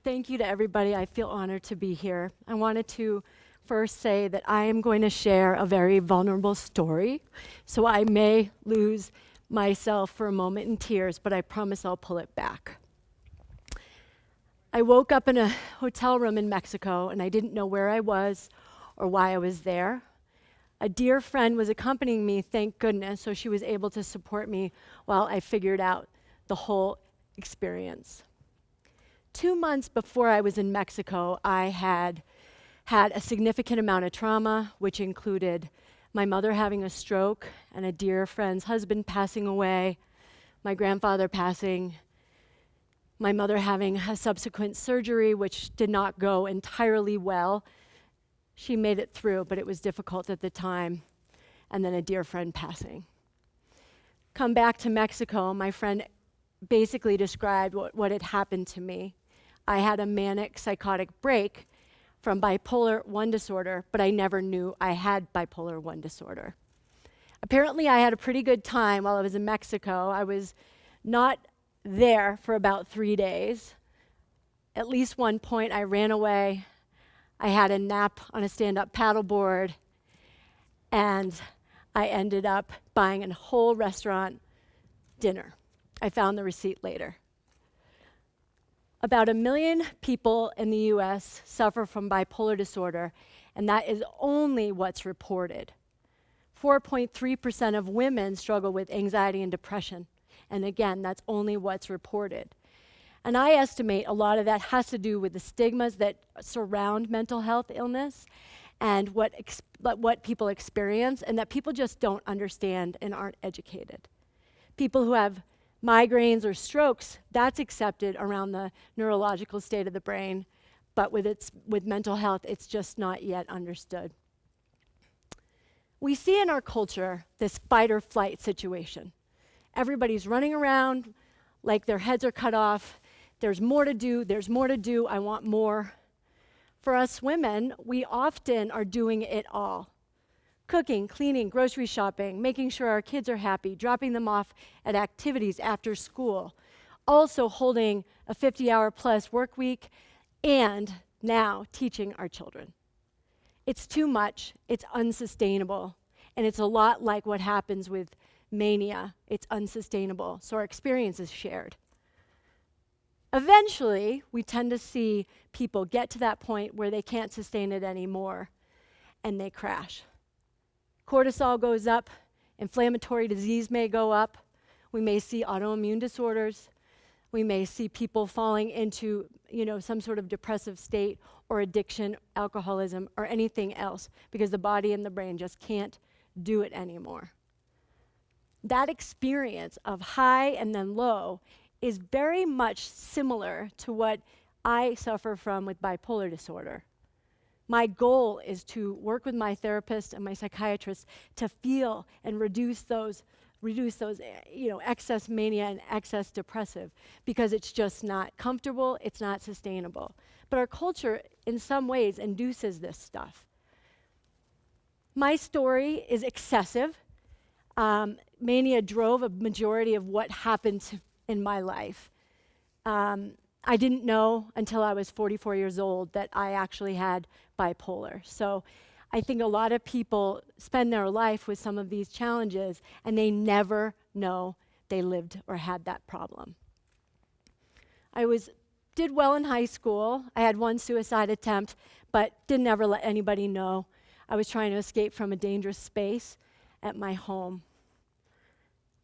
Thank you to everybody. I feel honored to be here. I wanted to first say that I am going to share a very vulnerable story, so I may lose myself for a moment in tears, but I promise I'll pull it back. I woke up in a hotel room in Mexico, and I didn't know where I was or why I was there. A dear friend was accompanying me, thank goodness, so she was able to support me while I figured out the whole experience. 2 months before I was in Mexico, I had a significant amount of trauma, which included my mother having a stroke and a dear friend's husband passing away, my grandfather passing, my mother having a subsequent surgery, which did not go entirely well. She made it through, but it was difficult at the time, and then a dear friend passing. Come back to Mexico, my friend basically described what had happened to me. I had a manic psychotic break from bipolar 1 disorder, but I never knew I had bipolar 1 disorder. Apparently, I had a pretty good time while I was in Mexico. I was not there for about 3 days. At least one point, I ran away. I had a nap on a stand-up paddleboard, and I ended up buying a whole restaurant dinner. I found the receipt later. About 1 million people in the US suffer from bipolar disorder, and that is only what's reported. 4.3% of women struggle with anxiety and depression, and again, that's only what's reported. And I estimate a lot of that has to do with the stigmas that surround mental health illness and what people experience, and that people just don't understand and aren't educated. People who have migraines or strokes, that's accepted around the neurological state of the brain, but with mental health, it's just not yet understood. We see in our culture this fight or flight situation. Everybody's running around like their heads are cut off. There's more to do, I want more. For us women, we often are doing it all. Cooking, cleaning, grocery shopping, making sure our kids are happy, dropping them off at activities after school, also holding a 50-hour plus work week, and now teaching our children. It's too much, it's unsustainable, and it's a lot like what happens with Mania. It's unsustainable, so our experience is shared. Eventually, we tend to see people get to that point where they can't sustain it anymore, and they crash. Cortisol goes up, inflammatory disease may go up, we may see autoimmune disorders, we may see people falling into, some sort of depressive state or addiction, alcoholism, or anything else, because the body and the brain just can't do it anymore. That experience of high and then low is very much similar to what I suffer from with bipolar disorder. My goal is to work with my therapist and my psychiatrist to feel and reduce those, excess mania and excess depressive, because it's just not comfortable, it's not sustainable. But our culture, in some ways, induces this stuff. My story is excessive. Mania drove a majority of what happened in my life. I didn't know until I was 44 years old that I actually had bipolar. So I think a lot of people spend their life with some of these challenges and they never know they lived or had that problem. I did well in high school. I had one suicide attempt, but didn't ever let anybody know. I was trying to escape from a dangerous space at my home.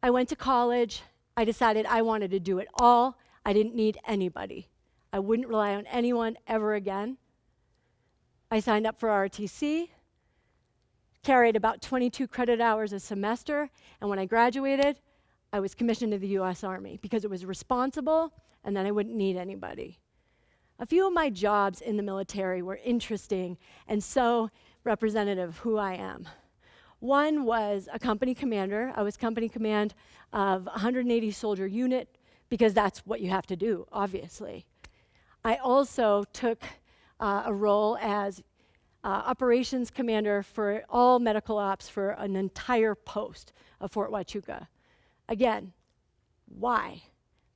I went to college. I decided I wanted to do it all. I didn't need anybody. I wouldn't rely on anyone ever again. I signed up for ROTC, carried about 22 credit hours a semester, and when I graduated, I was commissioned to the US Army because it was responsible, and then I wouldn't need anybody. A few of my jobs in the military were interesting and so representative of who I am. One was a company commander. I was company command of a 180 soldier unit because that's what you have to do, obviously. I also took a role as operations commander for all medical ops for an entire post of Fort Huachuca. Again, why?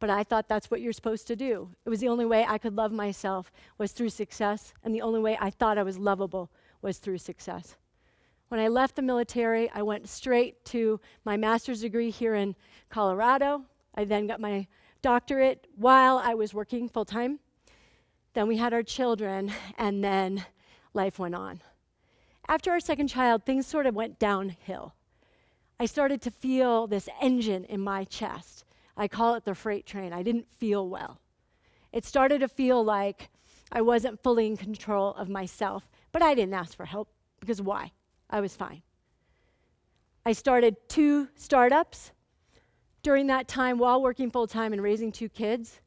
but I thought that's what you're supposed to do. It was the only way I could love myself was through success, and the only way I thought I was lovable was through success. When I left the military, I went straight to my master's degree here in Colorado. I then got my doctorate while I was working full-time. Then we had our children, and then life went on. After our second child, things sort of went downhill. I started to feel this engine in my chest. I call it the freight train. I didn't feel well. It started to feel like I wasn't fully in control of myself, but I didn't ask for help, because why? I was fine. I started 2 startups. During that time, while working full-time and raising 2 kids,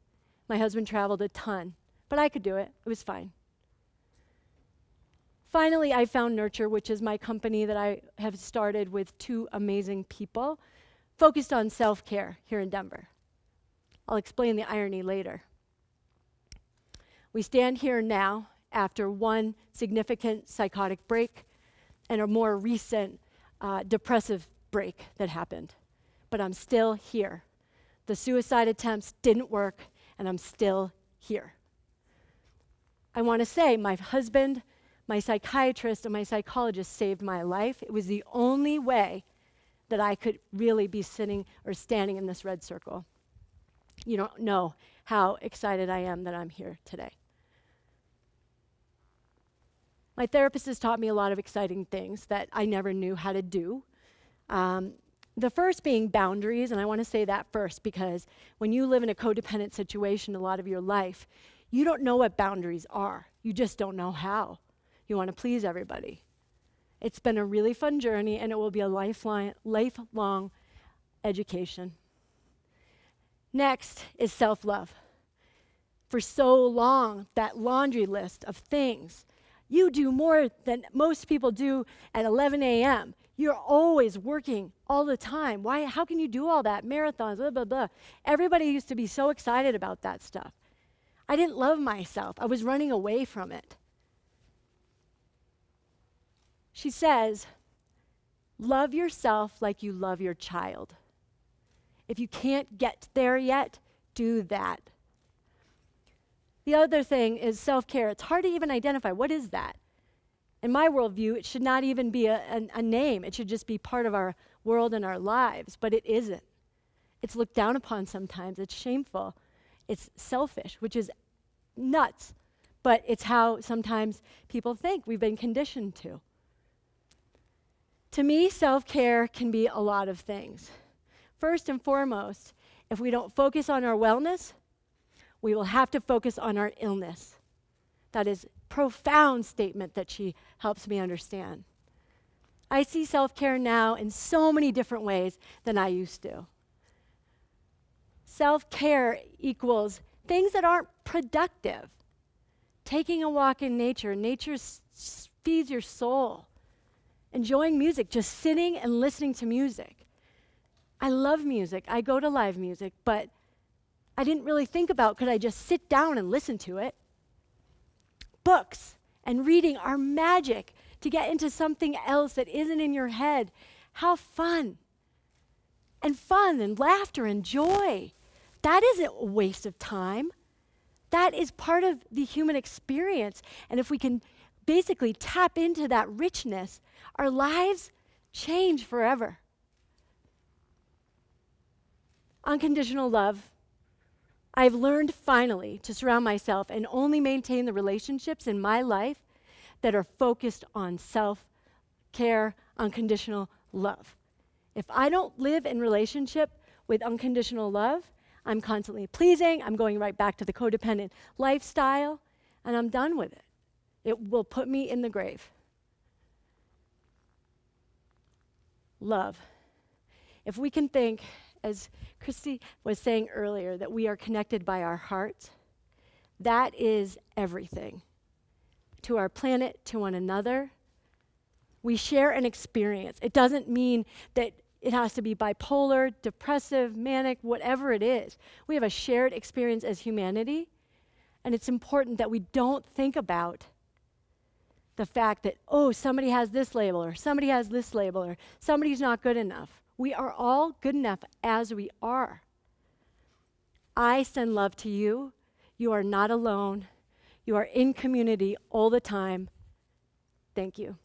my husband traveled a ton, but I could do it. It was fine. Finally, I found Nurture, which is my company that I have started with 2 amazing people, focused on self-care here in Denver. I'll explain the irony later. We stand here now after 1 significant psychotic break and a more recent depressive break that happened. But I'm still here. The suicide attempts didn't work, and I'm still here. I want to say my husband, my psychiatrist, and my psychologist saved my life. It was the only way that I could really be sitting or standing in this red circle. You don't know how excited I am that I'm here today. My therapist has taught me a lot of exciting things that I never knew how to do. The first being boundaries, and I want to say that first because when you live in a codependent situation a lot of your life, you don't know what boundaries are. You just don't know how. You want to please everybody. It's been a really fun journey, and it will be a lifelong education. Next is self-love. For so long, that laundry list of things, you do more than most people do at 11 a.m. You're always working all the time. Why? How can you do all that? Marathons, blah, blah, blah. Everybody used to be so excited about that stuff. I didn't love myself. I was running away from it. She says, love yourself like you love your child. If you can't get there yet, do that. The other thing is self-care. It's hard to even identify. What is that? In my worldview, it should not even be a name. It should just be part of our world and our lives, but it isn't. It's looked down upon sometimes. It's shameful. It's selfish, which is nuts, but it's how sometimes people think. We've been conditioned to. To me, self-care can be a lot of things. First and foremost, if we don't focus on our wellness, we will have to focus on our illness. That is a profound statement that she helps me understand. I see self-care now in so many different ways than I used to. Self-care equals things that aren't productive. Taking a walk in nature. Nature feeds your soul. Enjoying music, just sitting and listening to music. I love music. I go to live music, but I didn't really think about could I just sit down and listen to it. Books and reading are magic to get into something else that isn't in your head. How fun. And fun and laughter and joy. That isn't a waste of time. That is part of the human experience. And if we can basically tap into that richness, our lives change forever. Unconditional love. I've learned finally to surround myself and only maintain the relationships in my life that are focused on self-care, unconditional love. If I don't live in relationship with unconditional love, I'm constantly pleasing, I'm going right back to the codependent lifestyle, and I'm done with it. It will put me in the grave. Love. If we can think, as Christy was saying earlier, that we are connected by our hearts, that is everything. To our planet, to one another. We share an experience. It doesn't mean that it has to be bipolar, depressive, manic, whatever it is. We have a shared experience as humanity, and it's important that we don't think about the fact that, oh, somebody has this label, or somebody has this label, or somebody's not good enough. We are all good enough as we are. I send love to you. You are not alone. You are in community all the time. Thank you.